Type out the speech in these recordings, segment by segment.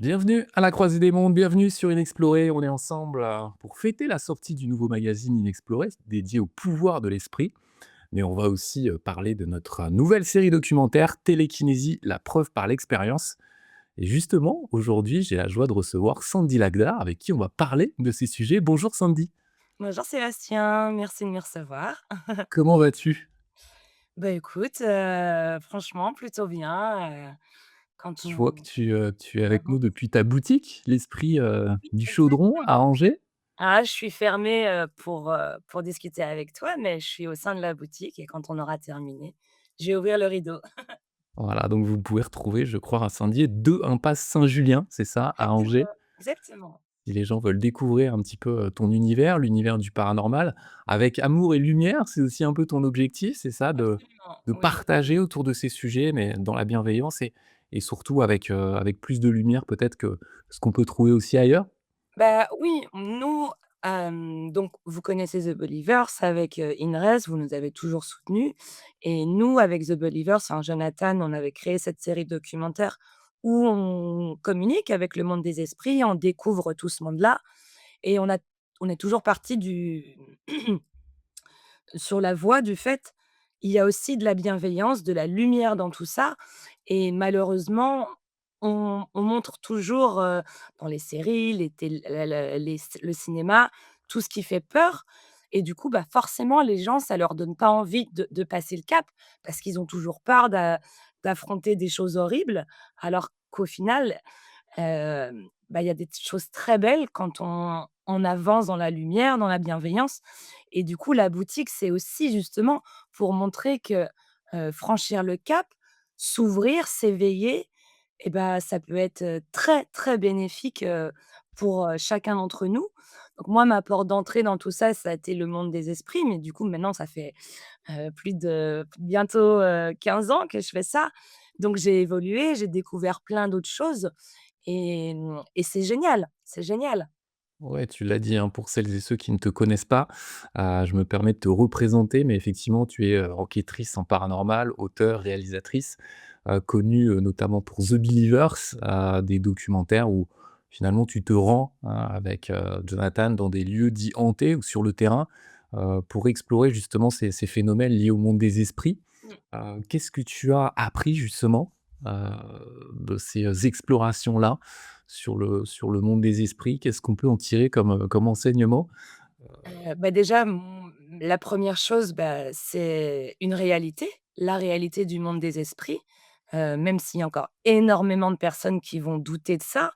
Bienvenue à la croisée des mondes, bienvenue sur Inexploré. On est ensemble pour fêter la sortie du nouveau magazine Inexploré, dédié au pouvoir de l'esprit. Mais on va aussi parler de notre nouvelle série documentaire Télékinésie, la preuve par l'expérience. Et justement, aujourd'hui, j'ai la joie de recevoir Sandy Lagdar, avec qui on va parler de ces sujets. Bonjour Sandy, Bonjour Sébastien, merci de me recevoir. comment vas-tu? Bah écoute, franchement plutôt bien, quand Je vois que on tu es avec nous avance. depuis ta boutique, l'Esprit Oui, du Chaudron à exactement. Angers. Ah, je suis fermée, pour discuter avec toi, mais je suis au sein de la boutique et quand on aura terminé, je vais ouvrir le rideau. Voilà, donc vous pouvez retrouver, je crois, Incendié 2 impasse Saint-Julien, c'est ça, à Angers? Exactement, exactement, Si les gens veulent découvrir un petit peu, ton univers, l'univers du paranormal, avec amour et lumière, c'est aussi un peu ton objectif, c'est ça? absolument, De oui. partager autour de ces sujets, mais dans la bienveillance et surtout avec plus de lumière peut-être que ce qu'on peut trouver aussi ailleurs? Bah oui, nous, donc vous connaissez The Believers avec, Inres, vous nous avez toujours soutenus et nous avec The Believers, enfin Jonathan, on avait créé cette série documentaire où on communique avec le monde des esprits, on découvre tout ce monde-là et on est toujours parti du sur la voie du fait, il y a aussi de la bienveillance, de la lumière dans tout ça et malheureusement, on montre toujours, dans les séries, les tél la les le cinéma, tout ce qui fait peur et du coup, bah, forcément les gens, ça leur donne pas envie de passer le cap parce qu'ils ont toujours peur d'affronter des choses horribles alors qu'au final, bah, il y a des choses très belles quand on avance dans la lumière, dans la bienveillance et du coup, la boutique, c'est aussi justement pour montrer que, franchir le cap, s'ouvrir, s'éveiller et bah, ça peut être, très, très bénéfique, pour, chacun d'entre nous. Donc moi, ma porte d'entrée dans tout ça, ça a été le monde des esprits, mais du coup, maintenant, ça fait, plus de bientôt, 15 ans que je fais ça. Donc j'ai évolué, j'ai découvert plein d'autres choses et c'est génial, c'est génial. Ouais, tu l'as dit, hein, pour celles et ceux qui ne te connaissent pas, je me permets de te représenter, mais effectivement, tu es, enquêtrice en paranormal, auteure, réalisatrice, connue, notamment pour The Believers, des documentaires où finalement tu te rends, hein, avec, Jonathan dans des lieux dits hantés ou sur le terrain, pour explorer justement ces phénomènes liés au monde des esprits. Mmh. Qu'est-ce que tu as appris justement, de ces, explorations-là sur le monde des esprits? Qu'est-ce qu'on peut en tirer comme enseignement? Bah, déjà, la première chose, bah, c'est une réalité, la réalité du monde des esprits, même s'il y a encore énormément de personnes qui vont douter de ça.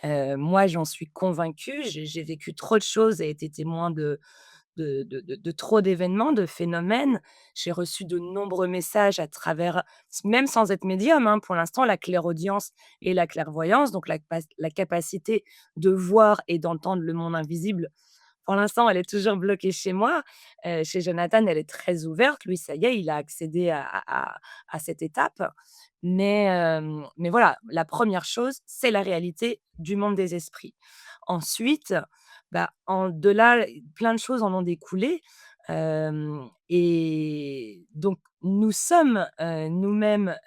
Moi, j'en suis convaincue, j'ai vécu trop de choses et été témoin de trop d'événements, de phénomènes. J'ai reçu de nombreux messages à travers même sans être médium, hein, pour l'instant, la clairaudience et la clairvoyance, donc la capacité de voir et d'entendre le monde invisible. Pour l'instant, elle est toujours bloquée chez moi. Chez Jonathan, elle est très ouverte. Lui, ça y est, il a accédé à cette étape. Mais voilà, la première chose, c'est la réalité du monde des esprits. Ensuite, bah, en de là, plein de choses en ont découlé, et donc nous sommes, nous-mêmes,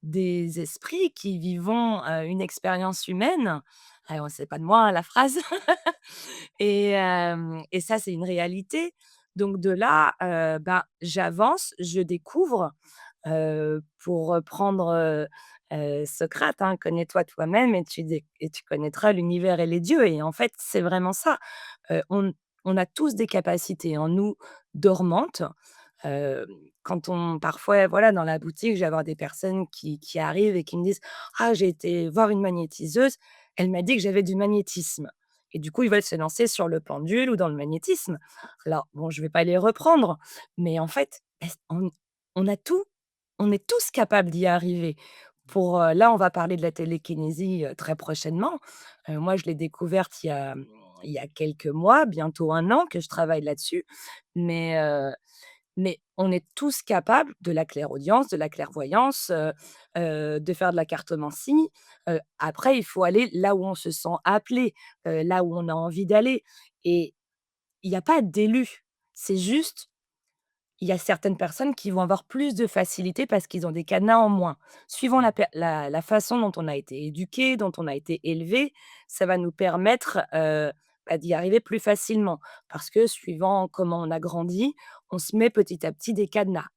des esprits qui vivons, une expérience humaine. C'est pas de moi, hein, la phrase et ça, c'est une réalité. Donc de là, bah, j'avance, je découvre, pour reprendre, Socrate, hein: «Connais-toi toi-même et tu connaîtras l'univers et les dieux» et en fait, c'est vraiment ça. On a tous des capacités en nous dormantes. Hem, Quand on parfois, voilà, dans la boutique, je vais avoir des personnes qui arrivent et qui me disent: «Ah, j'ai été voir une magnétiseuse, elle m'a dit que j'avais du magnétisme» et du coup, ils veulent se lancer sur le pendule ou dans le magnétisme. Alors bon, je vais pas les reprendre, mais en fait, est on a tout, on est tous capables d'y arriver. Là, on va parler de la télékinésie, très prochainement. Moi, je l'ai découverte il y a quelques mois, bientôt un an que je travaille là-dessus, mais on est tous capables de la clairaudience, de la clairvoyance, de faire de la cartomancie. Après, il faut aller là où on se sent appelé, là où on a envie d'aller et il y a pas d'élu. C'est juste, il y a certaines personnes qui vont avoir plus de facilité parce qu'ils ont des cadenas en moins. Suivant la façon dont on a été éduqué, dont on a été élevé, ça va nous permettre, d'y arriver plus facilement. Parce que suivant comment on a grandi, on se met petit à petit des cadenas.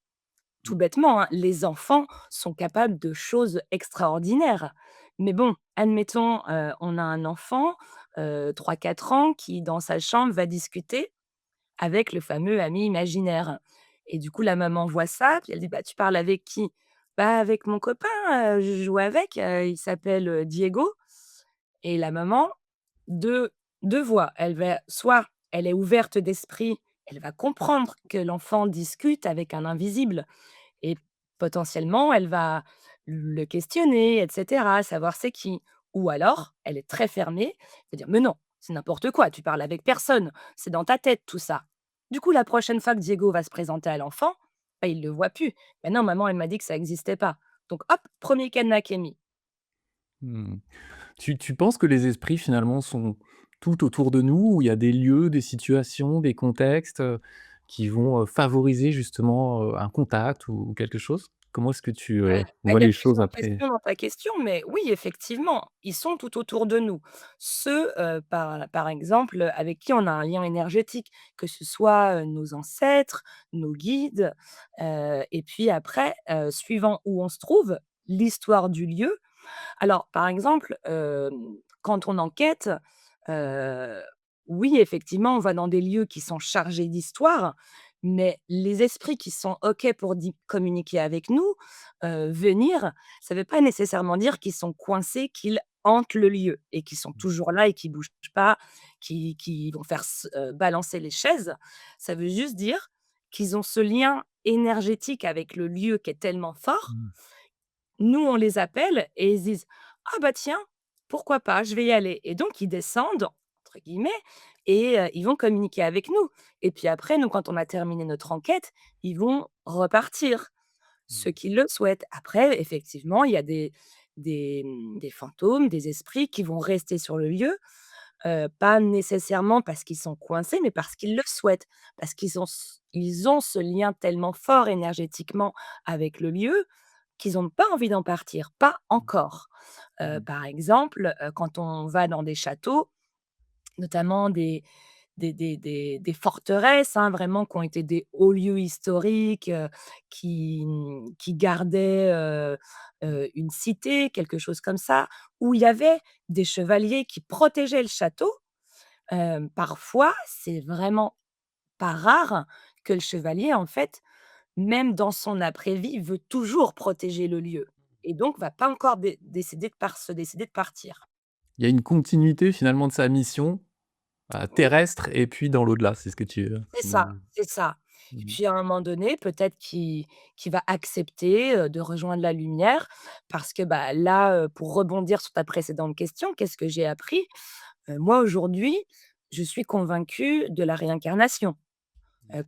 Tout bêtement, hein, les enfants sont capables de choses extraordinaires. Mais bon, admettons, on a un enfant, 3-4 ans qui, dans sa chambre, va discuter avec le fameux ami imaginaire et du coup, la maman voit ça, puis elle dit: «Bah, tu parles avec qui?» «Bah, avec mon copain, je joue avec, il s'appelle, Diego» et la maman, deux 2 voies. Elle va soit elle est ouverte d'esprit, elle va comprendre que l'enfant discute avec un invisible et potentiellement, elle va le questionner et cetera, savoir c'est qui. Ou alors, elle est très fermée, elle va dire: «Mais non, c'est n'importe quoi, tu parles avec personne, c'est dans ta tête tout ça». Du coup, la prochaine fois que Diego va se présenter à l'enfant, bah, il le voit plus. «Mais non, maman, elle m'a dit que ça existait pas». Donc hop, premier cadenas qui est mis. Mmh. Tu penses que les esprits finalement sont tout autour de nous, où il y a des lieux, des situations, des contextes, qui vont, favoriser justement, un contact ou quelque chose? Comment est-ce que tu, Il vois y a les choses plusieurs après? questions dans ta question, mais oui, effectivement, ils sont tout autour de nous. Ceux, par exemple, avec qui on a un lien énergétique, que ce soit, nos ancêtres, nos guides, et puis après, suivant où on se trouve, l'histoire du lieu. Alors, par exemple, quand on enquête, heu, oui, effectivement, on va dans des lieux qui sont chargés d'histoire, mais les esprits qui sont OK pour communiquer avec nous, venir, ça ne veut pas nécessairement dire qu'ils sont coincés, qu'ils hantent le lieu et qu'ils sont toujours là et qui bougent pas, qui vont faire balancer les chaises. Ça veut juste dire qu'ils ont ce lien énergétique avec le lieu qui est tellement fort. Mmh. Nous, on les appelle et ils se disent: «Ah bah tiens, pourquoi pas, je vais y aller» et donc ils «descendent» entre guillemets et ils vont communiquer avec nous et puis après nous, quand on a terminé notre enquête, ils vont repartir, ceux qui le souhaitent. Après effectivement, il y a des fantômes, des esprits qui vont rester sur le lieu, pas nécessairement parce qu'ils sont coincés, mais parce qu'ils le souhaitent, parce ils ont ce lien tellement fort énergétiquement avec le lieu qu'ils ont pas envie d'en partir, pas encore. Mmh. Par exemple, quand on va dans des châteaux, notamment des forteresses, hein, vraiment qui ont été des hauts lieux historiques, qui gardaient, une cité, quelque chose comme ça, où il y avait des chevaliers qui protégeaient le château. Parfois, c'est vraiment pas rare que le chevalier, en fait, même dans son après-vie, veut toujours protéger le lieu et donc va pas encore se décider de partir. Il y a une continuité finalement de sa mission, Oui, terrestre et puis dans l'au-delà, c'est ce que tu me dis? c'est ça et Mmh. puis à un moment donné, peut-être qu'il va accepter, de rejoindre la lumière parce que, bah, là, pour rebondir sur ta précédente question, qu'est-ce que j'ai appris? Moi, aujourd'hui, je suis convaincue de la réincarnation.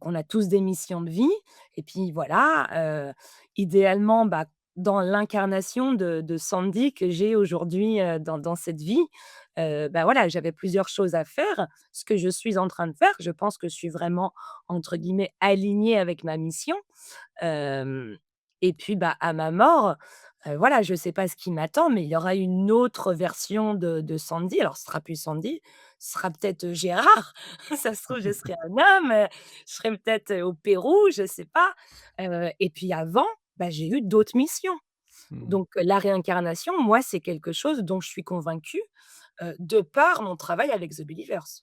Qu'on a tous des missions de vie et puis voilà, idéalement, bah, dans l'incarnation de Sandy que j'ai aujourd'hui, dans cette vie, bah, voilà, j'avais plusieurs choses à faire. Ce que je suis en train de faire, je pense que je suis vraiment entre guillemets «alignée» avec ma mission, hem et puis, bah, à ma mort, voilà, je ne sais pas ce qui m'attend, mais il y aura une autre version de Sandy. Alors ce sera plus Sandy, ce sera peut-être, Gérard. Ça se trouve, je serai un homme, je serai peut-être, au Pérou, je ne sais pas, et puis avant, bah, j'ai eu d'autres missions. Mmh. Donc la réincarnation, moi, c'est quelque chose dont je suis convaincue, de par mon travail avec The Believers.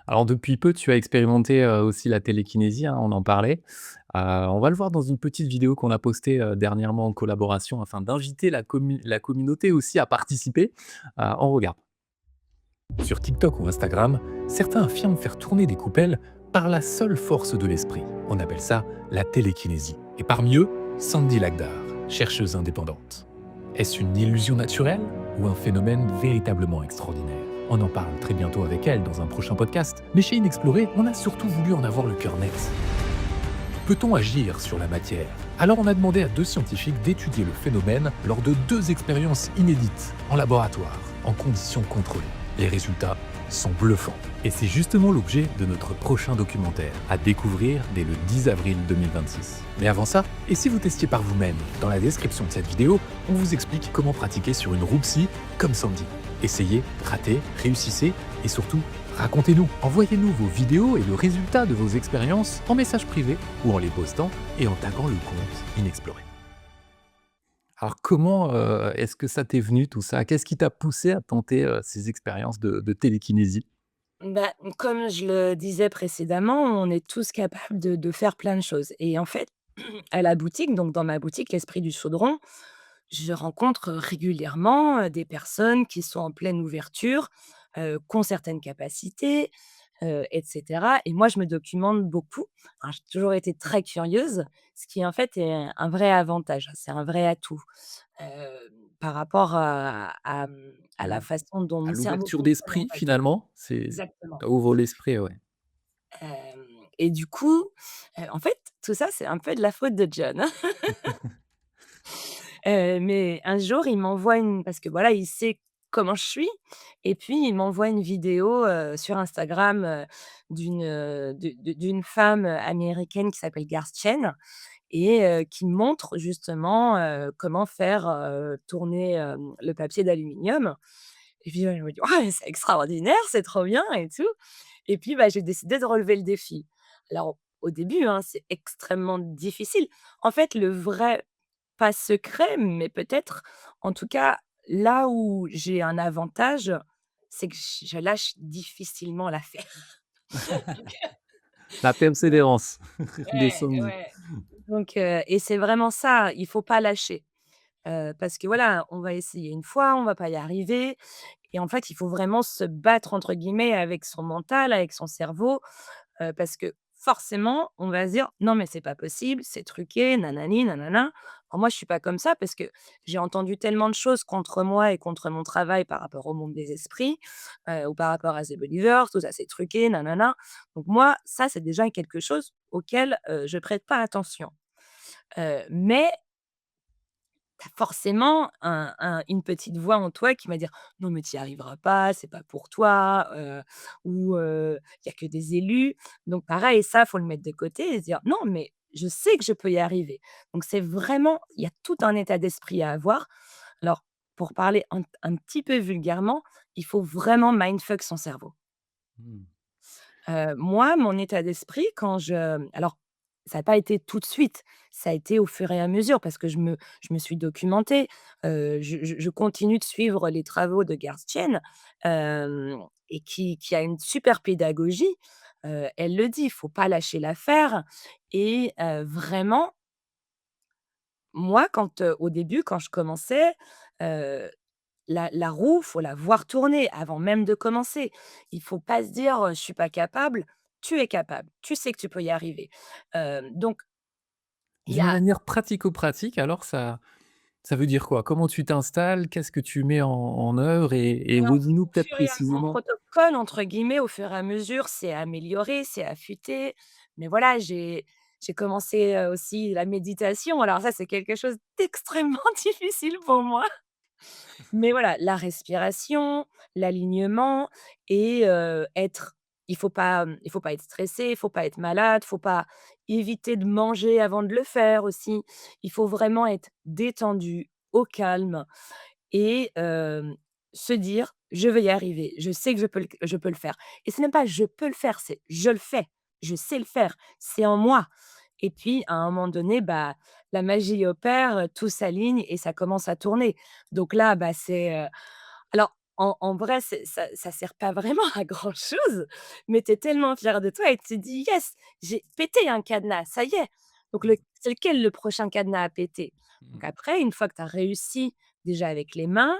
Alors depuis peu, tu as expérimenté, aussi la télékinésie, hein, on en parlait. On va le voir dans une petite vidéo qu'on a postée, dernièrement en collaboration afin d'inviter la communauté aussi à participer. On regarde. Sur TikTok ou Instagram, certains affirment faire tourner des coupelles par la seule force de l'esprit. On appelle ça la télékinésie. Et parmi eux, Sandy Lagdar, chercheuse indépendante. Est-ce une illusion naturelle ou un phénomène véritablement extraordinaire? On en parle très bientôt avec elle dans un prochain podcast, mais chez Inexploré, on a surtout voulu en avoir le cœur net. Peut-on agir sur la matière? Alors on a demandé à 2 scientifiques d'étudier le phénomène lors de 2 expériences inédites en laboratoire, en conditions contrôlées. Les résultats sont bluffants. Et c'est justement l'objet de notre prochain documentaire, à découvrir dès le 10 avril 2026. Mais avant ça, et si vous testiez par vous-même? Dans la description de cette vidéo, on vous explique comment pratiquer sur une roue psy comme Sandy. Essayez, ratez, réussissez et surtout, racontez-nous. Envoyez-nous vos vidéos et le résultat de vos expériences en message privé ou en les postant et en taguant le compte Inexploré. Alors comment, est-ce que ça t'est venu tout ça? Qu'est-ce qui t'a poussé à tenter, ces expériences de télékinésie? Bah, comme je le disais précédemment, on est tous capables de faire plein de choses et en fait, à la boutique, donc dans ma boutique L'Esprit du Chaudron, je rencontre régulièrement, des personnes qui sont en pleine ouverture, qui ont certaines capacités, et cetera et moi je me documente beaucoup. Alors j'ai toujours été très curieuse, ce qui en fait est un vrai avantage, c'est un vrai atout, par rapport à la Mmh. façon dont À mon cerveau l'ouverture fonctionne, on d'esprit va dire. finalement, c'est Exactement. ça ouvre l'esprit, ouais. Hem et du coup, en fait, tout ça, c'est un peu de la faute de John, hein. Mais un jour, il m'envoie une parce que voilà, il sait comment je suis et puis il m'envoie une vidéo, sur Instagram, d'une femme, américaine qui s'appelle Garth Chen et qui montre justement, comment faire, tourner, le papier d'aluminium et puis, je me dis: «Ouais, c'est extraordinaire, c'est trop bien et tout» et puis, bah, j'ai décidé de relever le défi. Alors, au début, hein, c'est extrêmement difficile. En fait, le vrai pas secret, mais peut-être, en tout cas, là où j'ai un avantage, c'est que je lâche difficilement l'affaire. La Donc persévérance de ouais, Sandy. ouais, donc et c'est vraiment ça, il faut pas lâcher, parce que voilà, on va essayer une fois, on va pas y arriver et en fait, il faut vraiment se «battre» entre guillemets avec son mental, avec son cerveau, parce que forcément, on va se dire: «Non mais c'est pas possible, c'est truqué, nanani nanana». Alors moi, je suis pas comme ça parce que j'ai entendu tellement de choses contre moi et contre mon travail par rapport au monde des esprits, ou par rapport à The Believers, tout ça c'est truqué, nanana. Donc moi, ça, c'est déjà quelque chose auquel, je prête pas attention. Mais tu as forcément une petite voix en toi qui va dire: «Non mais tu y arriveras pas, c'est pas pour toi», ou «Il y a que des élus». Donc pareil, ça, faut le mettre de côté et se dire: «Non mais je sais que je peux y arriver». Donc c'est vraiment il y a tout un état d'esprit à avoir. Alors pour parler un petit peu vulgairement, il faut vraiment mindfuck son cerveau. Mmh. Moi, mon état d'esprit quand alors ça n'a pas été tout de suite, ça a été au fur et à mesure parce que je me suis documentée, je continue de suivre les travaux de Garstienne, et qui a une super pédagogie. Elle le dit, il faut pas lâcher l'affaire et vraiment, moi quand, au début, quand je commençais, heu la roue, faut la voir tourner avant même de commencer. Il faut pas se dire, «Je suis pas capable». Tu es capable, tu sais que tu peux y arriver. Donc il y D'une a manière pratico-pratique, alors ça veut dire quoi? Comment tu t'installes? Qu'est-ce que tu mets en œuvre? Et alors redis-nous au peut-être fur et à mon précisément. protocole entre guillemets, au fur et à mesure, c'est amélioré, c'est affûté. Mais voilà, j'ai commencé, aussi la méditation. Alors ça, c'est quelque chose d'extrêmement difficile pour moi. Mais voilà, la respiration, l'alignement et être il faut pas être stressé, il faut pas être malade, il faut pas éviter de manger avant de le faire aussi. Il faut vraiment être détendu, au calme et se dire: «Je vais y arriver, je sais que je peux le faire» et c'est même pas «je peux le faire», c'est «je le fais, je sais le faire, c'est en moi» et puis à un moment donné, bah, la magie opère, tout s'aligne et ça commence à tourner. Donc là, bah, alors en vrai, ça sert pas vraiment à grand chose, mais tu es tellement fier de toi et tu te dis: «Yes, j'ai pété un cadenas, ça y est». Donc c'est lequel le prochain cadenas à péter? Donc Mmh. après, une fois que tu as réussi déjà avec les mains,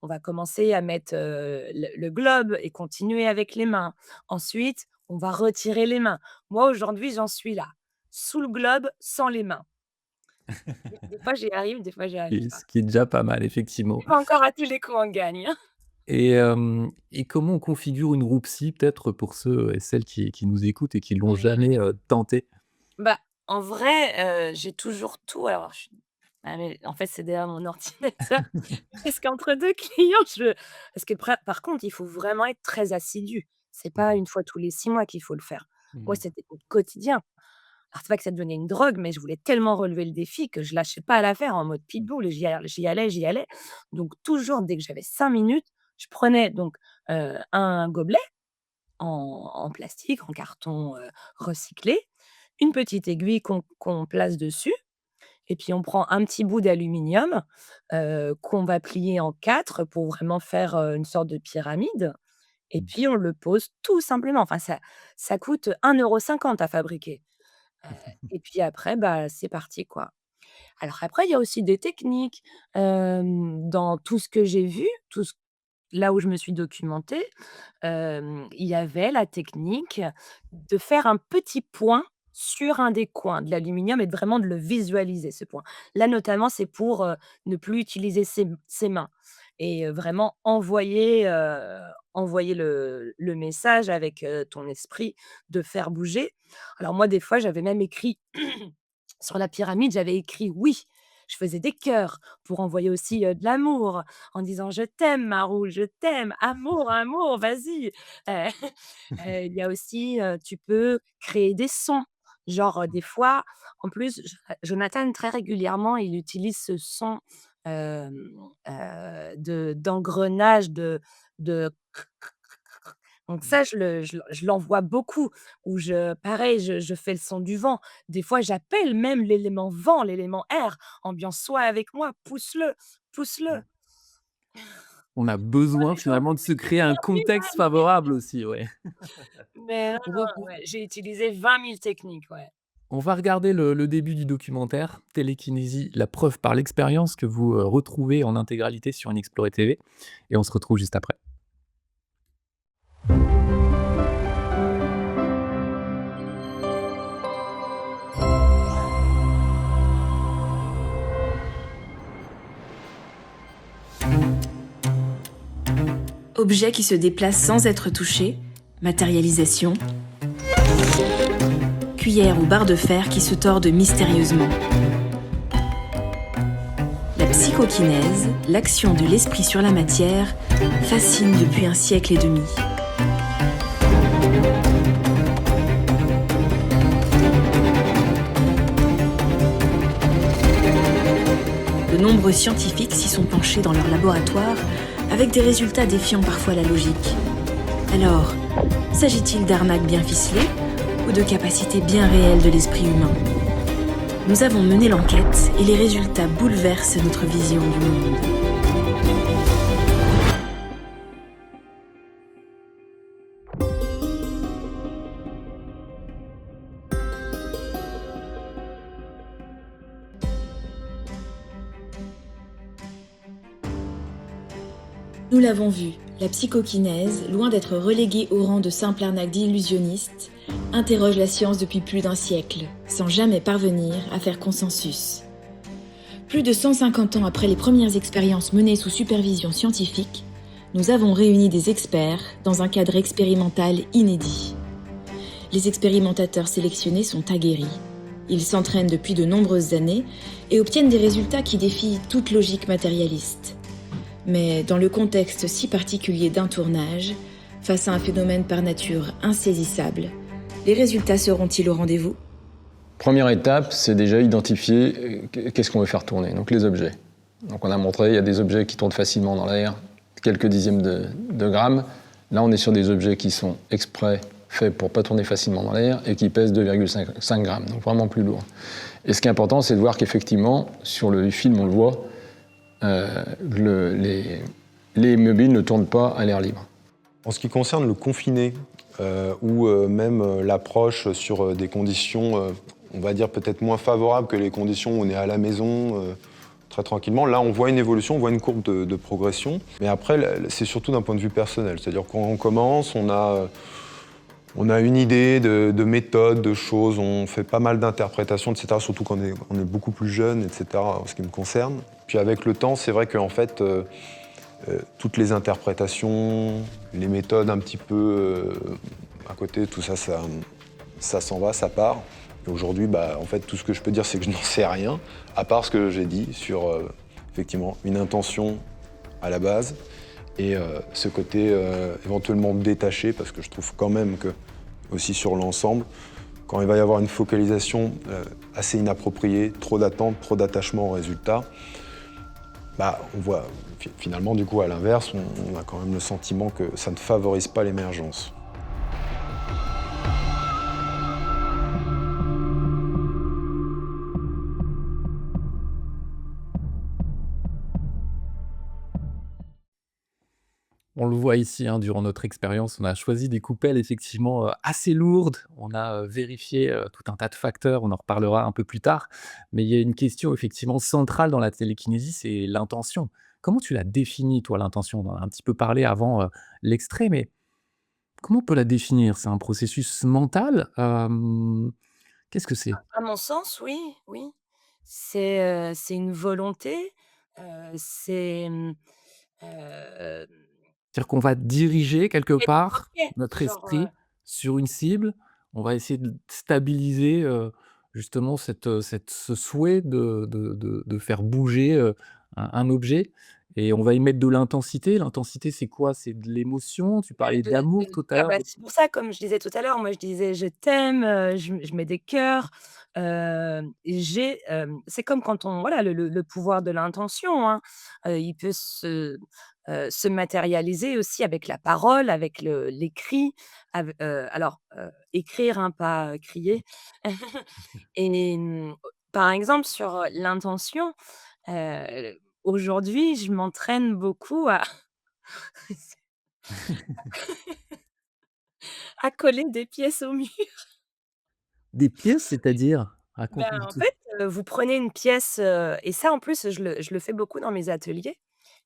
on va commencer à mettre, le globe et continuer avec les mains. Ensuite, on va retirer les mains. Moi, aujourd'hui, j'en suis là, sous le globe, sans les mains. Des fois, j'y arrive, des fois, j'y arrive Et pas. ce qui est déjà pas mal effectivement. C'est pas encore à tous les coups on gagne, hein. Et comment on configure une roue psy peut-être pour ceux et celles qui nous écoutent et qui l'ont Mmh. jamais, tenté? Bah, en vrai, j'ai toujours tout alors Ah mais en fait, c'est derrière mon ordinateur parce qu'entre 2 clients, je parce que par contre, il faut vraiment être très assidu. C'est pas Mmh. une fois tous les 6 mois qu'il faut le faire. Moi, Mmh. c'était au quotidien. Alors c'est pas que ça devenait une drogue, mais je voulais tellement relever le défi que je lâchais pas l'affaire en mode pitbull et j'y allais. Donc toujours dès que j'avais 5 minutes, je prenais donc, un gobelet en plastique, en carton, recyclé, une petite aiguille qu'on place dessus et puis on prend un petit bout d'aluminium, qu'on va plier en 4 pour vraiment faire, une sorte de pyramide et Mmh. puis on le pose tout simplement. Enfin ça coûte 1,50 € à fabriquer, heu et puis après, bah, c'est parti, quoi. Alors après, il y a aussi des techniques, dans tout ce que j'ai vu, tout ce là où je me suis documentée, il y avait la technique de faire un petit point sur un des coins de l'aluminium et de vraiment de le visualiser ce point. Là, notamment, c'est pour, ne plus utiliser ses mains et vraiment envoyer le message avec, ton esprit de faire bouger. Alors moi, des fois, j'avais même écrit sur la pyramide, j'avais écrit «oui». Je faisais des cœurs pour envoyer aussi, de l'amour en disant: «Je t'aime Marou, je t'aime, amour, amour, vas-y». Heu, il y a aussi, tu peux créer des sons. Genre, des fois en plus, Jonathan très régulièrement, il utilise ce son, d'engrenage de donc ça, je l'envoie beaucoup où pareil, je fais le son du vent. Des fois, j'appelle même l'élément vent, l'élément air, ambiance soit avec moi, pousse-le, pousse-le. On a besoin finalement de se créer un contexte favorable aussi, ouais. Mais non, On va non, ouais, j'ai utilisé 20 000 techniques, ouais. on va regarder le début du documentaire, Télékinésie, la preuve par l'expérience que vous, retrouvez en intégralité sur Inexplorer TV et on se retrouve juste après. Objet qui se déplace sans être touché, matérialisation, cuillère ou barre de fer qui se tordent mystérieusement. La psychokinèse, l'action de l'esprit sur la matière, fascine depuis un siècle et demi. De nombreux scientifiques s'y sont penchés dans leur laboratoire avec des résultats défiant parfois la logique. Alors, s'agit-il d'arnaques bien ficelées ou de capacités bien réelles de l'esprit humain? Nous avons mené l'enquête et les résultats bouleversent notre vision du monde. Nous l'avons vu, la psychokinèse, loin d'être reléguée au rang de simple arnaque d'illusionniste, interroge la science depuis plus d'un siècle, sans jamais parvenir à faire consensus. Plus de 150 ans après les premières expériences menées sous supervision scientifique, nous avons réuni des experts dans un cadre expérimental inédit. Les expérimentateurs sélectionnés sont aguerris. Ils s'entraînent depuis de nombreuses années et obtiennent des résultats qui défient toute logique matérialiste. Mais dans le contexte si particulier d'un tournage, face à un phénomène par nature insaisissable, les résultats seront-ils au rendez-vous ? Première étape, c'est déjà identifier qu'est-ce qu'on veut faire tourner, donc les objets. Donc on a montré, il y a des objets qui tournent facilement dans l'air, quelques dixièmes de grammes. Là, on est sur des objets qui sont exprès faits pour ne pas tourner facilement dans l'air et qui pèsent 2,5 grammes, donc vraiment plus lourd. Et ce qui est important, c'est de voir qu'effectivement, sur le film, on le voit, les mobiles ne tournent pas à l'air libre. En ce qui concerne le confiné, ou même l'approche sur des conditions, on va dire peut-être moins favorables que les conditions où on est à la maison, très tranquillement, là on voit une évolution, on voit une courbe de progression. Mais après, c'est surtout d'un point de vue personnel. C'est-à-dire quand on commence, on a une idée de méthode, de choses, on fait pas mal d'interprétations, etc. Surtout quand on est beaucoup plus jeune, etc. en ce qui me concerne. Puis avec le temps, c'est vrai qu'en fait, toutes les interprétations, les méthodes un petit peu à côté, tout ça, ça s'en va, ça part. Et aujourd'hui, en fait, tout ce que je peux dire, c'est que je n'en sais rien, à part ce que j'ai dit sur, effectivement, une intention à la base et ce côté éventuellement détaché, parce que je trouve quand même que, aussi sur l'ensemble, quand il va y avoir une focalisation assez inappropriée, trop d'attentes, trop d'attachement au résultat, on voit finalement, du coup, à l'inverse, on a quand même le sentiment que ça ne favorise pas l'émergence. On le voit ici, hein, durant notre expérience, on a choisi des coupelles effectivement, assez lourdes. On a, vérifié, tout un tas de facteurs, on en reparlera un peu plus tard. Mais il y a une question effectivement centrale dans la télékinésie, c'est l'intention. Comment tu la définis toi l'intention? On en a un petit peu parlé avant, l'extrait, mais comment on peut la définir? C'est un processus mental? Qu'est-ce que c'est? À mon sens, oui, oui. C'est une volonté, c'est, heu, C'est-à-dire qu'on va diriger quelque être part OK, notre genre, esprit sur une cible. On va essayer de stabiliser, justement ce souhait de faire bouger, un objet et on va y mettre de l'intensité. L'intensité, c'est quoi? C'est de l'émotion? Tu parlais d'amour tout à l'heure. c'est pour ça, comme je disais tout à l'heure, moi je disais: «Je t'aime», je mets des cœurs, c'est comme quand on voilà le pouvoir de l'intention, hein, il peut se matérialiser aussi avec la parole, avec l'écrit, alors, écrire, hein, pas, crier et par exemple sur, l'intention, aujourd'hui je m'entraîne beaucoup à à coller des pièces au mur. Des pièces, c'est-à-dire? Ben, Raconte-moi en tout. fait, vous prenez une pièce, et ça en plus je le fais beaucoup dans mes ateliers.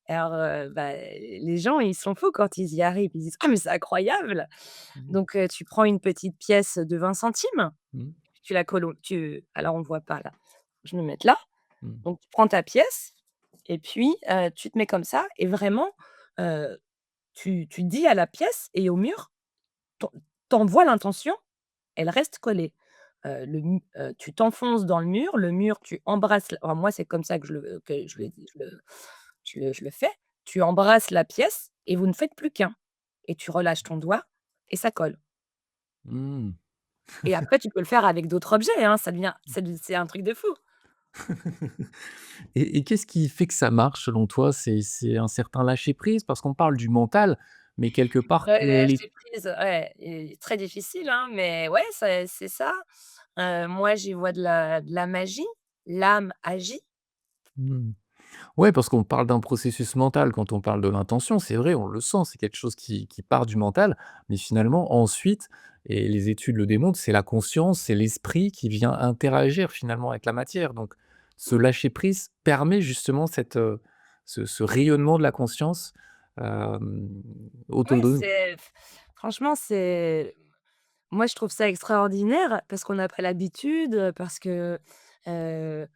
Alors, les gens ils sont fous quand ils y arrivent. Ils disent: «Ah mais c'est incroyable!» Mmh. Donc, tu prends une petite pièce de 20 centimes, Mmh. tu la colles au tu alors on voit pas là, je vais me mettre là. Mmh. Donc tu prends ta pièce et puis, tu te mets comme ça et vraiment, heu, tu dis à la pièce et au mur, tu envoies l'intention, elle reste collée. Tu t'enfonces dans le mur, tu embrasses alors moi, c'est comme ça que je le fais. Tu embrasses la pièce et vous ne faites plus qu'un et tu relâches ton doigt et ça colle Mmh. et après tu peux le faire avec d'autres objets, hein, ça devient c'est un truc de fou. Et qu'est-ce qui fait que ça marche selon toi? C'est un certain lâcher prise? Parce qu'on parle du mental, mais quelque part Ouais, quel est lâcher prise, ouais et très difficile, hein, mais ouais, c'est ça. Moi, j'y vois de la magie. L'âme agit. mmh. Ouais, parce qu'on parle d'un processus mental quand on parle de l'intention, c'est vrai, on le sent, c'est quelque chose qui part du mental, mais finalement ensuite et les études le démontrent, c'est la conscience, c'est l'esprit qui vient interagir finalement avec la matière. Donc ce lâcher prise permet justement ce rayonnement de la conscience, hem, Ouais, autonome. franchement, moi, je trouve ça extraordinaire parce qu'on n'a pas l'habitude, parce que, heu,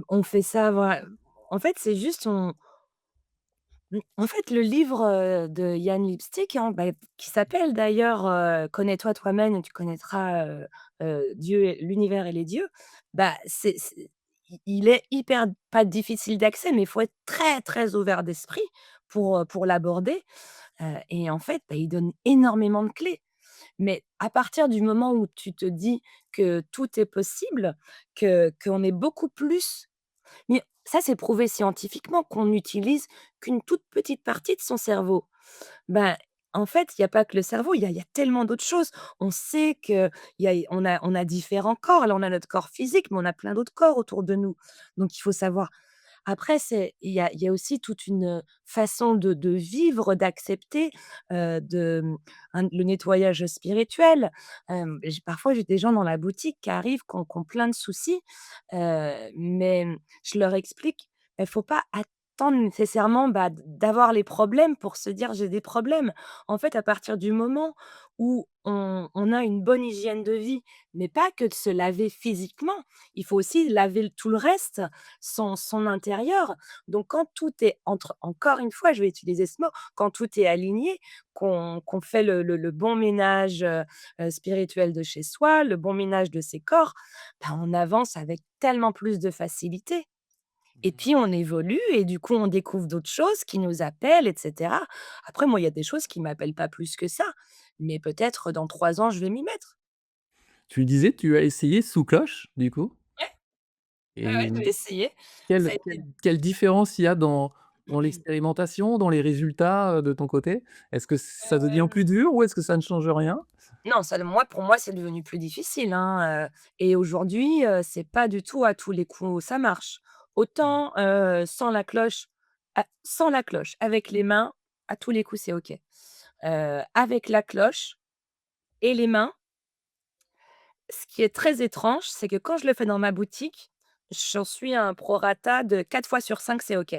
on fait ça, voilà. En fait, c'est juste en fait, le livre, de Yann Lipstick, hein, qui s'appelle d'ailleurs, «Connais-toi toi-même et tu connaîtras, Dieu et l'univers et les dieux», il est hyper pas difficile d'accès, mais il faut être très, très ouvert d'esprit pour l'aborder, et en fait, il donne énormément de clés. Mais à partir du moment où tu te dis que tout est possible, que qu'on est beaucoup plus mais ça, c'est prouvé scientifiquement qu'on n'utilise qu'une toute petite partie de son cerveau. Ben, en fait, il y a pas que le cerveau, il y a tellement d'autres choses. On sait qu'il y a on a différents corps. Là, on a notre corps physique, mais on a plein d'autres corps autour de nous. Donc il faut savoir après il y a aussi toute une, façon de vivre, d'accepter, le nettoyage spirituel. J'ai des gens dans la boutique qui arrivent, qui ont plein de soucis, mais je leur explique, il faut pas important nécessairement, d'avoir les problèmes pour se dire: «J'ai des problèmes». En fait, à partir du moment où on a une bonne hygiène de vie, mais pas que de se laver physiquement, il faut aussi laver tout le reste, son intérieur. Donc quand tout est entre encore une fois, je vais utiliser ce mot, quand tout est aligné, qu'on fait le bon ménage, spirituel de chez soi, le bon ménage de ses corps, on avance avec tellement plus de facilité. Et puis on évolue et du coup on découvre d'autres choses qui nous appellent et cetera. Après moi, il y a des choses qui m'appellent pas plus que ça, mais peut-être dans 3 ans, je vais m'y mettre. Tu disais, tu as essayé sous cloche, du coup? Ouais, ouais, Et ouais, j'ai essayé. Ça quelle a quelle été quelle différence il y a dans l'expérimentation, dans les résultats, de ton côté? Est-ce que ça devient plus dur ou est-ce que ça ne change rien? non, ça pour moi, c'est devenu plus difficile, hein, et aujourd'hui, c'est pas du tout à tous les coups où ça marche. Autant, sans la cloche, avec les mains, à tous les coups, c'est OK. Avec la cloche et les mains, ce qui est très étrange, c'est que quand je le fais dans ma boutique, j'en suis à un prorata de 4 fois sur 5, c'est OK.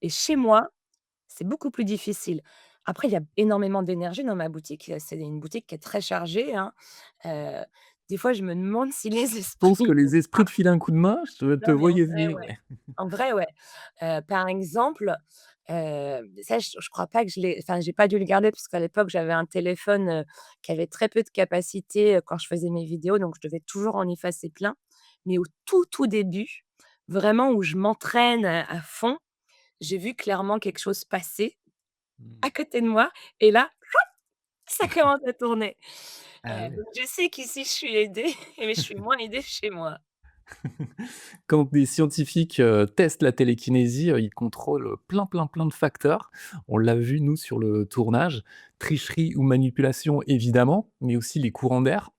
Et chez moi, c'est beaucoup plus difficile. Après, il y a énormément d'énergie dans ma boutique, c'est une boutique qui est très chargée, hein. Heu, des fois, je me demande si les Je pense que esprits les esprits te filent un coup de main, je te non, mais en voyais vrai, venir, ouais. ouais. En vrai, ouais. Par exemple, ça je crois pas que je l'ai enfin, j'ai pas dû le garder parce qu'à l'époque, j'avais un téléphone, qui avait très peu de capacité, quand je faisais mes vidéos, donc je devais toujours en effacer plein. Mais au tout, tout début, vraiment où je m'entraîne, à fond, j'ai vu clairement quelque chose passer Mmh. à côté de moi et là, ça commence à tourner. Ah ouais. Donc je sais qu'ici je suis aidée, mais je suis moins aidée chez moi. Quand des scientifiques, testent la télékinésie, ils contrôlent, plein, plein, plein de facteurs. On l'a vu nous sur le tournage, tricherie ou manipulation évidemment, mais aussi les courants d'air,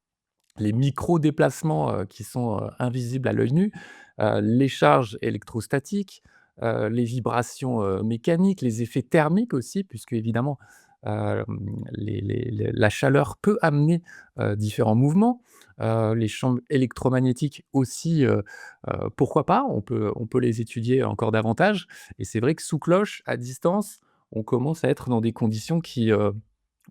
les micro-déplacements, qui sont, invisibles à l'œil nu, les charges électrostatiques, les vibrations, mécaniques, les effets thermiques aussi puisque évidemment, hem, les la chaleur peut amener, différents mouvements, les champs électromagnétiques aussi, pourquoi pas? On peut les étudier encore davantage et c'est vrai que sous cloche, à distance, on commence à être dans des conditions qui,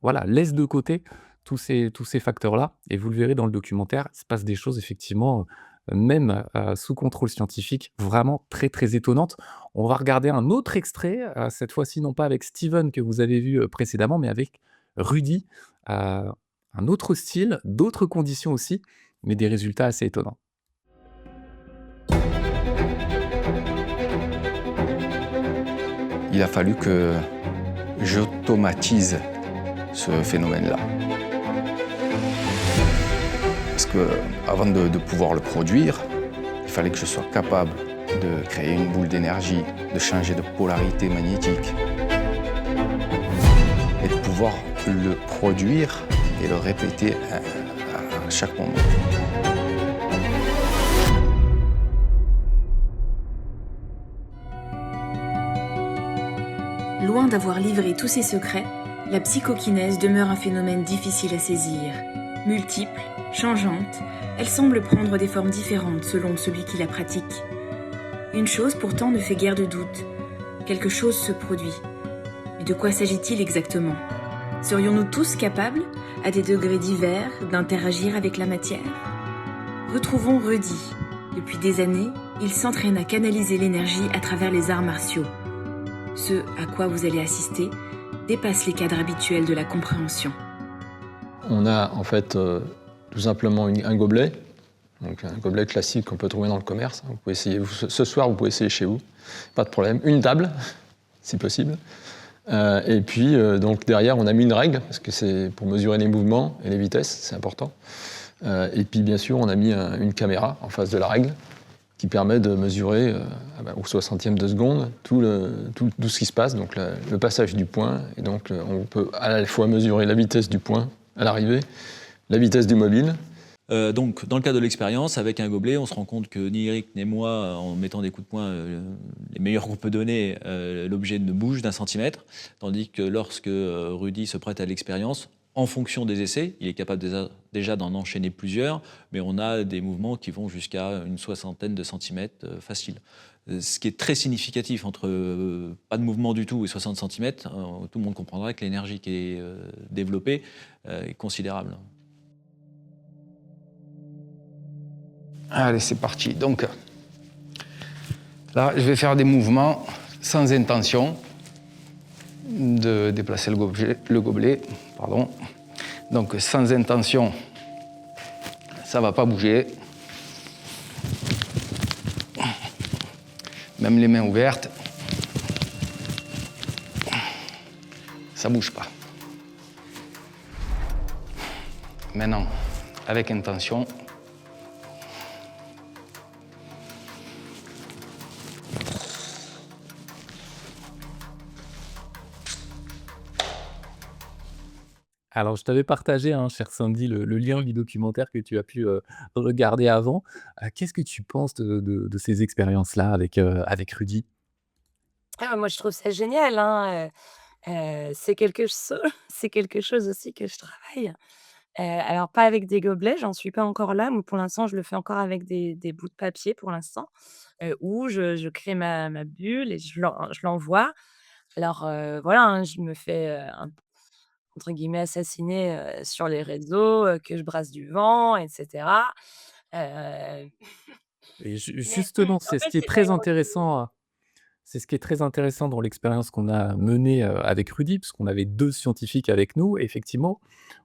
voilà, laissent de côté tous ces facteurs-là et vous le verrez dans le documentaire, il se passe des choses effectivement, même, sous contrôle scientifique, vraiment très, très étonnantes. On va regarder un autre extrait, cette fois-ci non pas avec Steven que vous avez vu, précédemment, mais avec Rudy, un autre style, d'autres conditions aussi, mais des résultats assez étonnants. Il a fallu que j'automatise ce phénomène-là. Parce que avant de pouvoir le produire, il fallait que je sois capable de créer une boule d'énergie, de changer de polarité magnétique et de pouvoir le produire et le répéter à chaque moment. Loin d'avoir livré tous ses secrets, la psychokinèse demeure un phénomène difficile à saisir. Multiple, changeante, elle semble prendre des formes différentes selon celui qui la pratique. Une chose pourtant ne fait guère de doute. Quelque chose se produit. Mais de quoi s'agit-il exactement? Serions-nous tous capables, à des degrés divers, d'interagir avec la matière? Retrouvons Rudy. Depuis des années, il s'entraîne à canaliser l'énergie à travers les arts martiaux. Ce à quoi vous allez assister dépasse les cadres habituels de la compréhension. On a en fait tout simplement un gobelet, donc un gobelet classique qu'on peut trouver dans le commerce. Vous pouvez essayer, ce soir, vous pouvez essayer chez vous, pas de problème. Une table, si possible. Et puis donc derrière, on a mis une règle, parce que c'est pour mesurer les mouvements et les vitesses, c'est important. Et puis bien sûr, on a mis une caméra en face de la règle, qui permet de mesurer au 60e de seconde tout ce qui se passe, donc le passage du point. Et donc on peut à la fois mesurer la vitesse du point à l'arrivée, la vitesse du mobile. Donc, dans le cadre de l'expérience, avec un gobelet, on se rend compte que ni Eric ni moi, en mettant des coups de poing les meilleurs qu'on peut donner, l'objet ne bouge d'1 centimètre, tandis que lorsque Rudy se prête à l'expérience, en fonction des essais. Il est capable déjà d'en enchaîner plusieurs, mais on a des mouvements qui vont jusqu'à une soixantaine de centimètres facile. Ce qui est très significatif entre pas de mouvement du tout et 60 centimètres, tout le monde comprendra que l'énergie qui est développée est considérable. Allez, c'est parti. Donc, là, je vais faire des mouvements sans intention de déplacer le gobelet, pardon. Donc, sans intention, ça ne va pas bouger. Même les mains ouvertes, ça ne bouge pas. Maintenant, avec intention, Alors, je t'avais partagé, hein, cher Sandy, le lien du documentaire que tu as pu, regarder avant. Qu'est-ce que tu penses de ces expériences-là avec Rudy? Ah, moi, je trouve ça génial, hein, c'est quelque c'est quelque chose aussi que je travaille. Alors pas avec des gobelets, j'en suis pas encore là, mais pour l'instant, je le fais encore avec des bouts de papier pour l'instant, où je crée ma bulle et je l'envoie. Alors, voilà, hein, je me fais, un entre guillemets «assassiner», sur les réseaux, que je brasse du vent et cetera. Heu, Et mais justement, en c'est ce fait, qui est c'est pas très une routine. intéressant, c'est ce qui est très intéressant dans l'expérience qu'on a menée, avec Rudy, parce qu'on avait 2 scientifiques avec nous. Et effectivement,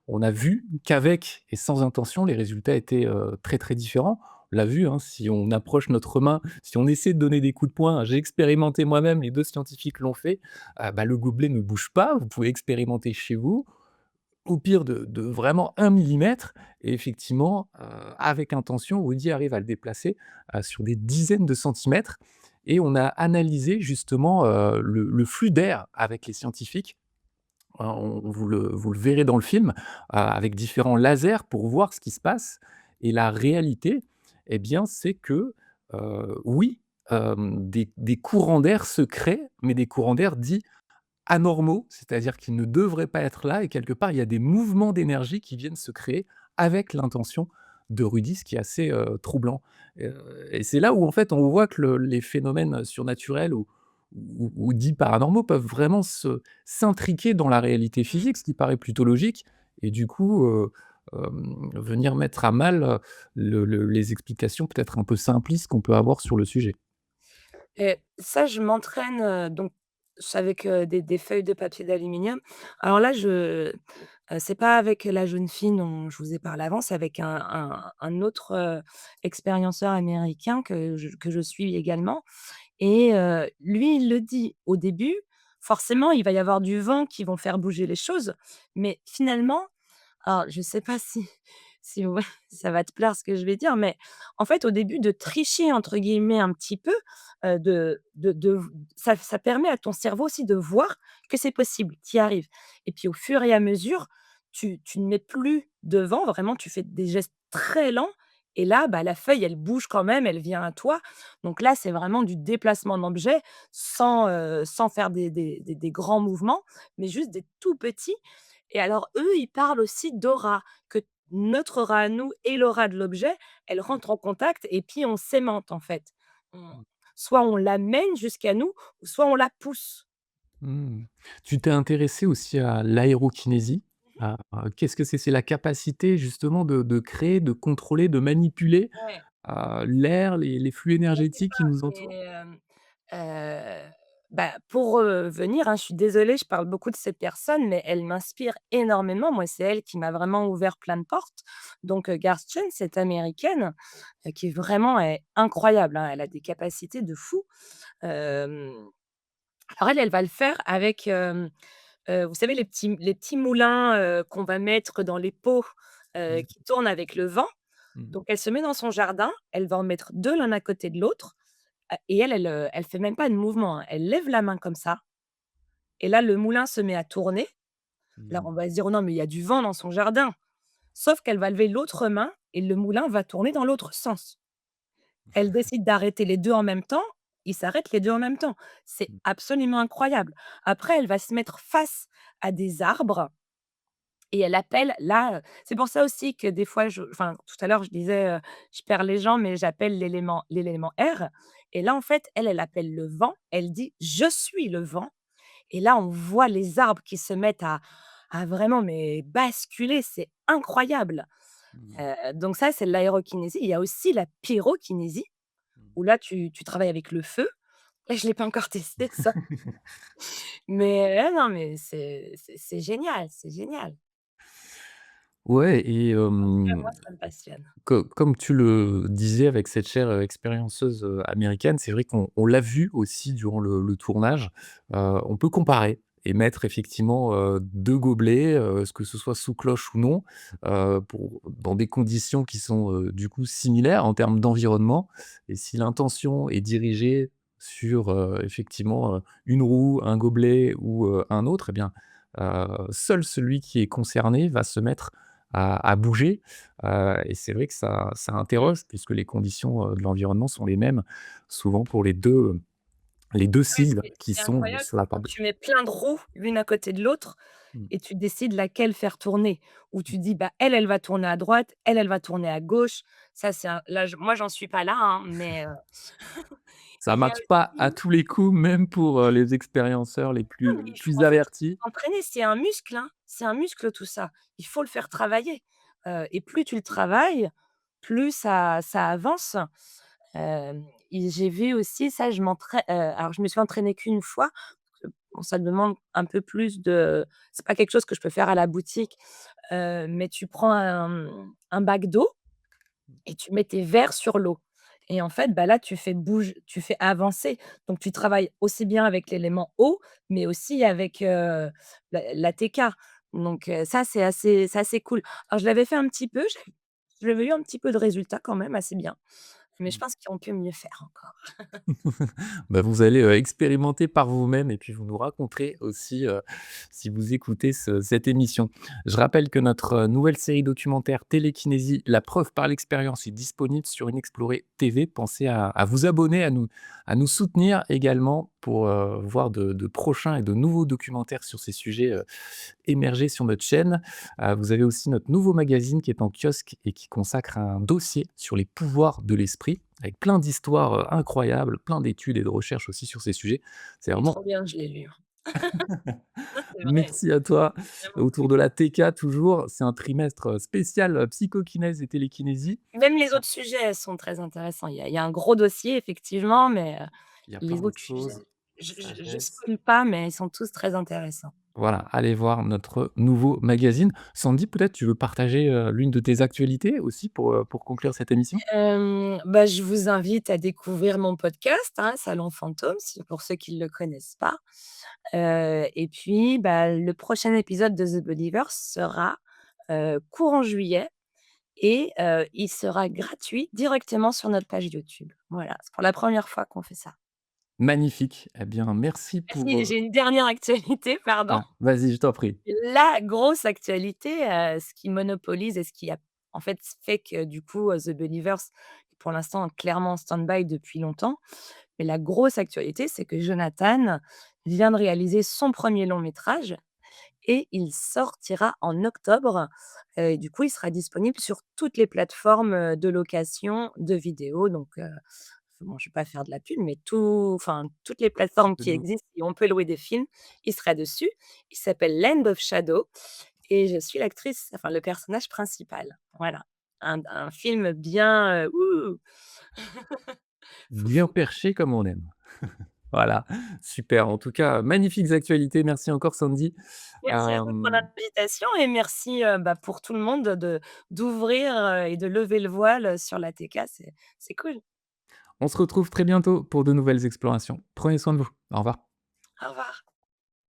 on a vu qu'avec et sans intention, les résultats étaient, très, très différents. On l'a vu, hein, si on approche notre main, si on essaie de donner des coups de poing, j'ai expérimenté moi-même, les 2 scientifiques l'ont fait, bah, le gobelet ne bouge pas. Vous pouvez expérimenter chez vous, au pire de vraiment 1 millimètre. Et effectivement, avec intention, Rudy arrive à le déplacer, sur des dizaines de centimètres. Et on a analysé justement, le flux d'air avec les scientifiques. On vous le verrez dans le film, avec différents lasers pour voir ce qui se passe. Et la réalité, eh bien, c'est que, oui, des courants d'air se créent, mais des courants d'air dits anormaux, c'est-à-dire qu'ils ne devraient pas être là. Et quelque part, il y a des mouvements d'énergie qui viennent se créer avec l'intention de Rudy, ce qui est assez, troublant. Et c'est là où en fait on voit que les phénomènes surnaturels ou dits paranormaux peuvent vraiment s'intriquer dans la réalité physique, ce qui paraît plutôt logique. Et du coup, venir mettre à mal, les explications peut-être un peu simplistes qu'on peut avoir sur le sujet. Et ça, je m'entraîne, donc c'est avec, des feuilles de papier d'aluminium. Alors là, c'est pas avec la jeune fille dont je vous ai parlé avant, c'est avec un autre, expérienceur américain que je suis également et lui, il le dit. Au début, forcément, il va y avoir du vent qui vont faire bouger les choses, mais finalement, alors, je sais pas si ouais, ça va te plaire ce que je vais dire, mais en fait, au début, de «tricher» entre guillemets un petit peu, de ça permet à ton cerveau aussi de voir que c'est possible, tu y arrives et puis au fur et à mesure, tu ne mets plus devant, vraiment tu fais des gestes très lents et là, bah, la feuille, elle bouge quand même, elle vient à toi. Donc là, c'est vraiment du déplacement d'objet sans faire des grands mouvements, mais juste des tout petits et alors eux, ils parlent aussi d'aura, que notre aura à nous et l'aura de l'objet, elles rentrent en contact et puis on s'aimante en fait. On soit on l'amène jusqu'à nous, ou soit on la pousse. Mmh. Tu t'es intéressé aussi à l'aérokinésie. Qu'est-ce que c'est? C'est la capacité justement de créer, de contrôler, de manipuler, Ouais. l'air, les flux Ouais, c'est énergétiques ça, qui nous c'est, entourent? bah, pour revenir, hein, je suis désolée, je parle beaucoup de ces personnes, mais elles m'inspirent énormément. Moi, c'est elle qui m'a vraiment ouvert plein de portes. Donc, Garth Chen, cette américaine, qui vraiment est incroyable, hein, elle a des capacités de fou. Hem, alors elle, elle va le faire avec, vous savez les petits moulins, qu'on va mettre dans les pots, Mmh. qui tournent avec le vent. Mmh. Donc elle se met dans son jardin, elle va en mettre 2 l'un à côté de l'autre, et elle fait même pas de mouvement, hein. Elle lève la main comme ça et là, le moulin se met à tourner. Là, Mmh. on va se dire: «Oh non, mais il y a du vent dans son jardin». Sauf qu'elle va lever l'autre main et le moulin va tourner dans l'autre sens. Elle décide d'arrêter les 2 en même temps, ils s'arrêtent les 2 en même temps. C'est absolument incroyable. Après, elle va se mettre face à des arbres et elle appelle là, c'est pour ça aussi que des fois tout à l'heure je disais, je perds les gens, mais j'appelle l'élément R et là, en fait, elle appelle le vent, elle dit: «Je suis le vent» et là, on voit les arbres qui se mettent à vraiment mais basculer, c'est incroyable. Mmh. Donc ça, c'est de l'aérokinésie. Il y a aussi la pyrokinésie où là, tu travailles avec le feu. Là, je l'ai pas encore testé ça, mais non, mais c'est génial, c'est génial. Ouais et Moi, ça me passionne. comme tu le disais avec cette chère, expérienceuse, américaine, c'est vrai qu'on l'a vu aussi durant le tournage. On peut comparer et mettre effectivement, 2 gobelets, que ce soit sous cloche ou non, pour dans des conditions qui sont, du coup similaires en termes d'environnement et si l'intention est dirigée sur, effectivement, une roue, un gobelet ou, un autre et bien, seul celui qui est concerné va se mettre à bouger. Et c'est vrai que ça Mmh. interroge puisque les conditions, de l'environnement sont les mêmes, souvent pour les deux Ouais, cibles qui c'est sont incroyable sur la quand part tu mets plein de roues l'une à côté de l'autre mmh. et tu décides laquelle faire tourner. Ou tu dis: «Bah, elle va tourner à droite, elle va tourner à gauche». Ça, c'est un là, je moi, j'en suis pas là, hein, mais Ça il y a marche pas à aussi tous les coups, même pour, les expérienceurs les non, mais plus il faut plus en fait avertis. s'entraîner, c'est un muscle, hein, c'est un muscle tout ça. Il faut le faire travailler, et plus tu le travailles, plus ça avance. Et j'ai vu aussi ça, alors je me suis entraînée qu'une fois, bon ça demande un peu plus de c'est pas quelque chose que je peux faire à la boutique, mais tu prends un bac d'eau et tu mets tes verres sur l'eau et en fait, bah, là, tu fais avancer. Donc tu travailles aussi bien avec l'élément eau, mais aussi avec, l'ATK. Donc ça, c'est assez cool. Alors je l'avais fait un petit peu, j'avais eu un petit peu de résultats quand même assez bien, mais je pense qu'on peut mieux faire encore. Bah, vous allez, expérimenter par vous-même et puis vous nous raconterez aussi, si vous écoutez cette émission. Je rappelle que notre, nouvelle série documentaire Télékinésie, la preuve par l'expérience est disponible sur Inexploré TV. Pensez à vous abonner, à nous soutenir également pour, voir de prochains et de nouveaux documentaires sur ces sujets, émerger sur notre chaîne. Vous avez aussi notre nouveau magazine qui est en kiosque et qui consacre un dossier sur les pouvoirs de l'esprit, avec plein d'histoires, incroyables, plein d'études et de recherches aussi sur ces sujets. C'est Il est vraiment trop bien, je l'ai lu. Non, c'est vrai, merci à toi. vraiment Autour cool. de la TK toujours, c'est un trimestre, spécial, psychokinèse et télékinésie. Même les autres sujets sont très intéressants. Il y a un gros dossier effectivement, mais Il y a plein les d'autres autres sujets, choses, je sagesse. spoile pas, mais ils sont tous très intéressants. Voilà, allez voir notre nouveau magazine. Sandy, peut-être tu veux partager, l'une de tes actualités aussi pour conclure cette émission? Bah, je vous invite à découvrir mon podcast, hein, Salon Fantôme, pour ceux qui ne le connaissent pas. Et puis, bah, le prochain épisode de The Believers sera, courant juillet et il sera gratuit directement sur notre page YouTube. Voilà, c'est pour la première fois qu'on fait ça. Magnifique. Eh bien, merci Ah pour, si, j'ai une dernière actualité, pardon. vas-y, je t'en prie. La grosse actualité, ce qui monopolise et ce qui a en fait fait que du coup, The Believers est pour l'instant clairement en stand-by depuis longtemps. Mais la grosse actualité, c'est que Jonathan vient de réaliser son premier long métrage et il sortira en octobre. Et du coup, il sera disponible sur toutes les plateformes, de location de vidéos donc bon, je vais pas faire de la pub, mais toutes les Tu plateformes peux qui nous existent et on peut louer des films, il sera dessus. Il s'appelle Land of Shadow et je suis l'actrice, enfin le personnage principal. Voilà, un film bien, bien foufou. perché comme on aime. Voilà, super. En tout cas, magnifiques actualités. Merci encore Sandy. Merci à vous pour Hem, l'invitation et merci, bah, pour tout le monde d'ouvrir, et de lever le voile, sur l'ATK, c'est cool. on se retrouve très bientôt pour de nouvelles explorations. Prenez soin de vous. Au revoir. Au revoir.